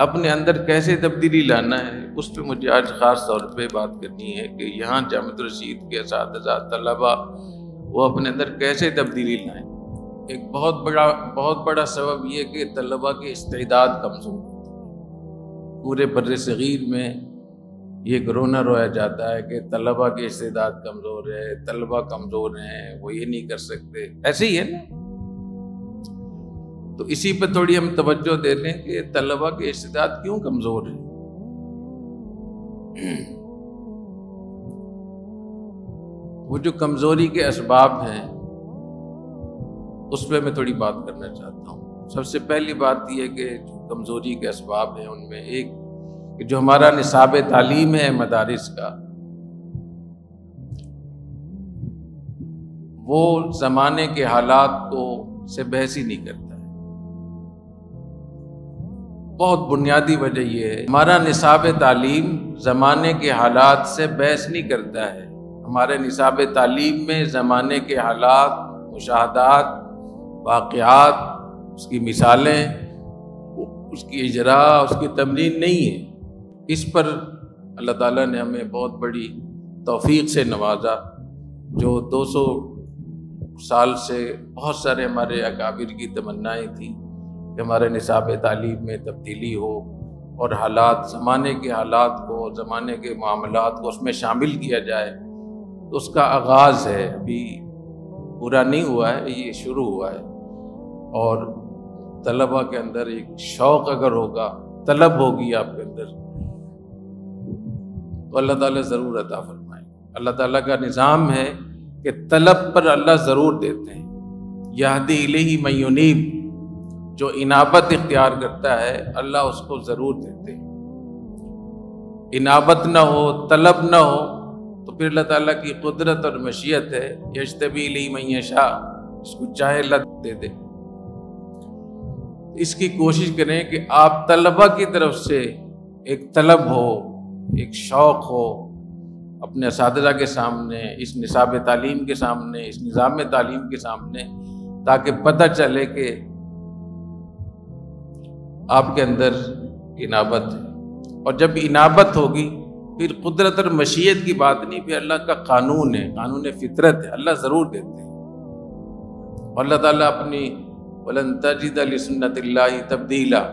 اپنے اندر کیسے تبدیلی لانا ہے، اس پہ مجھے آج خاص طور پہ بات کرنی ہے کہ یہاں جامعۃ الرشید کے اساتذہ طلباء وہ اپنے اندر کیسے تبدیلی لائیں۔ ایک بہت بڑا سبب یہ کہ طلباء کے استعداد کمزور ہے۔ پورے بر صغیر میں یہ گرونا رویا جاتا ہے کہ طلباء کے استعداد کمزور ہے، طلباء کمزور ہیں، وہ یہ نہیں کر سکتے، ایسے ہی ہے نا۔ تو اسی پہ تھوڑی ہم توجہ دے لیں کہ طلباء کے استعداد کیوں کمزور ہیں۔ وہ جو کمزوری کے اسباب ہیں اس پہ میں تھوڑی بات کرنا چاہتا ہوں۔ سب سے پہلی بات یہ کہ جو کمزوری کے اسباب ہیں ان میں ایک کہ جو ہمارا نصاب تعلیم ہے مدارس کا، وہ زمانے کے حالات کو سے بحث ہی نہیں کرتا ہے۔ بہت بنیادی وجہ یہ ہے، ہمارا نصاب تعلیم زمانے کے حالات سے بحث نہیں کرتا ہے۔ ہمارے نصاب تعلیم میں زمانے کے حالات، مشاہدات، واقعات، اس کی مثالیں، اس کی اجراء، اس کی تمرین نہیں ہے۔ اس پر اللہ تعالیٰ نے ہمیں بہت بڑی توفیق سے نوازا۔ جو 200 سال سے بہت سارے ہمارے اکابر کی تمنائیں تھیں کہ ہمارے نصاب تعلیم میں تبدیلی ہو اور حالات، زمانے کے حالات کو، زمانے کے معاملات کو اس میں شامل کیا جائے، تو اس کا آغاز ہے، ابھی پورا نہیں ہوا ہے، یہ شروع ہوا ہے۔ اور طلباء کے اندر ایک شوق اگر ہوگا، طلب ہوگی آپ کے اندر، تو اللہ تعالیٰ ضرور عطا فرمائے۔ اللہ تعالیٰ کا نظام ہے کہ طلب پر اللہ ضرور دیتے ہیں۔ یہدی الیہ من ینیب، جو انابت اختیار کرتا ہے اللہ اس کو ضرور دیتے ہیں۔ انابت نہ ہو، طلب نہ ہو، تو پھر اللہ تعالیٰ کی قدرت اور مشیت ہے، یجتبی الیہ من یشاء، اس کو چاہے اللہ دے دے۔ اس کی کوشش کریں کہ آپ طلباء کی طرف سے ایک طلب ہو، ایک شوق ہو اپنے اساتذہ کے سامنے، اس نصاب تعلیم کے سامنے، اس نظام تعلیم کے سامنے، تاکہ پتہ چلے کہ آپ کے اندر انابت ہے۔ اور جب انابت ہوگی پھر قدرت اور مشیت کی بات نہیں، پھر اللہ کا قانون ہے، قانون فطرت ہے، اللہ ضرور دیتے ہیں۔ اور اللہ تعالیٰ اپنی وَلَن تَجِدَ لِسُنَّتِ اللَّهِ تَبْدِيلًا،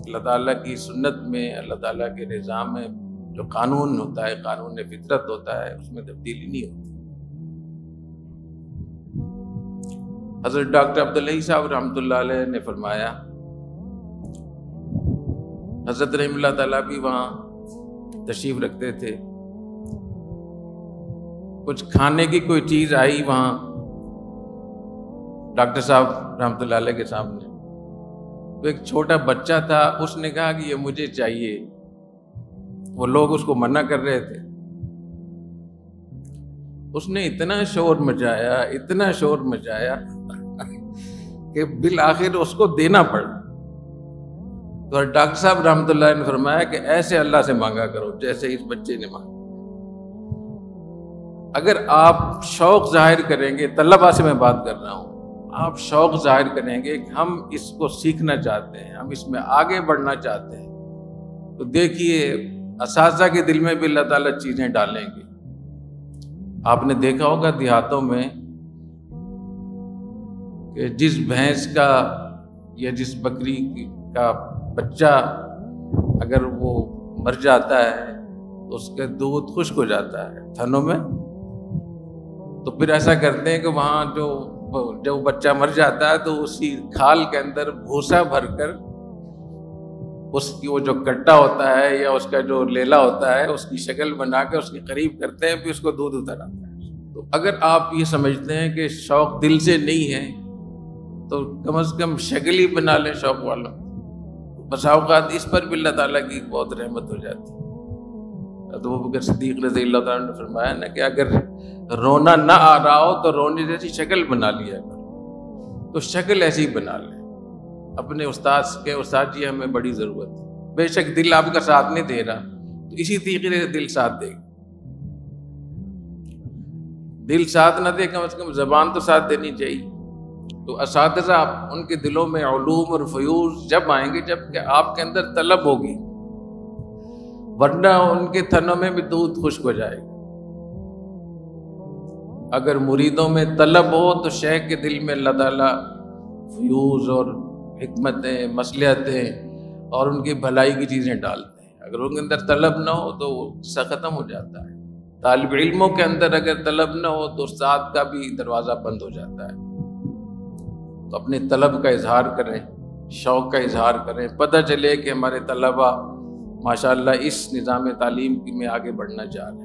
اللہ تعالیٰ کی سنت میں، اللہ تعالیٰ کے نظام میں جو قانون ہوتا ہے، قانون فطرت ہوتا ہے، اس میں تبدیلی نہیں ہوتی۔ حضرت ڈاکٹر عبداللہ صاحب رحمۃ اللہ علیہ نے فرمایا، حضرت رحمہ اللہ تعالیٰ بھی وہاں تشریف رکھتے تھے، کچھ کھانے کی کوئی چیز آئی وہاں ڈاکٹر صاحب رحمۃ اللہ علیہ کے سامنے، تو ایک چھوٹا بچہ تھا، اس نے کہا کہ یہ مجھے چاہیے۔ وہ لوگ اس کو منع کر رہے تھے، اس نے اتنا شور مچایا، اتنا شور مچایا کہ بالآخر اس کو دینا پڑا۔ تو ڈاکٹر صاحب رحمۃ اللہ نے فرمایا کہ ایسے اللہ سے مانگا کرو جیسے اس بچے نے مانگا۔ اگر آپ شوق ظاہر کریں گے، طلباء سے میں بات کر رہا ہوں، آپ شوق ظاہر کریں گے کہ ہم اس کو سیکھنا چاہتے ہیں، ہم اس میں آگے بڑھنا چاہتے ہیں، تو دیکھیے اساتذہ کے دل میں بھی اللہ تعالیٰ چیزیں ڈالیں گے۔ آپ نے دیکھا ہوگا دیہاتوں میں کہ جس بھینس کا یا جس بکری کا بچہ اگر وہ مر جاتا ہے تو اس کا دودھ خشک ہو جاتا ہے تھنوں میں، تو پھر ایسا کرتے ہیں کہ وہاں جب بچہ مر جاتا ہے تو اسی کھال کے اندر بھوسا بھر کر اس کی وہ جو کٹا ہوتا ہے یا اس کا جو لیلا ہوتا ہے اس کی شکل بنا کے اس کے قریب کرتے ہیں، پھر اس کو دودھ اتر آتا ہے۔ تو اگر آپ یہ سمجھتے ہیں کہ شوق دل سے نہیں ہے تو کم از کم شکل ہی بنا لیں شوق والوں۔ بسا اوقات اس پر بھی اللہ تعالیٰ کی بہت رحمت ہو جاتی ہے۔ تو ابوبکر صدیق رضی اللہ تعالیٰ نے فرمایا نا کہ اگر رونا نہ آ رہا ہو تو رونے جیسی شکل بنا لیا کرو، تو شکل ایسی بنا لیں۔ اپنے استاد کے استاد جی ہمیں بڑی ضرورت ہے، بے شک دل آپ کا ساتھ نہیں دے رہا تو اسی طریقے سے دل ساتھ دے گا۔ دل ساتھ نہ دے کم از کم زبان تو ساتھ دینی چاہیے۔ تو اساتذہ ان کے دلوں میں علوم اور فیوز جب آئیں گے جب کہ آپ کے اندر طلب ہوگی، ورنہ ان کے تھنوں میں بھی دودھ خشک ہو جائے گا۔ اگر مریدوں میں طلب ہو تو شیخ کے دل میں اللہ تعالیٰ فیوز اور حکمتیں، مصلحتیں اور ان کی بھلائی کی چیزیں ڈالتے ہیں۔ اگر ان کے اندر طلب نہ ہو تو وہ قصہ ختم ہو جاتا ہے۔ طالب علموں کے اندر اگر طلب نہ ہو تو استاد کا بھی دروازہ بند ہو جاتا ہے۔ تو اپنے طلب کا اظہار کریں، شوق کا اظہار کریں، پتہ چلے کہ ہمارے طلبہ ماشاءاللہ اس نظام تعلیم میں آگے بڑھنا چاہ رہے ہیں۔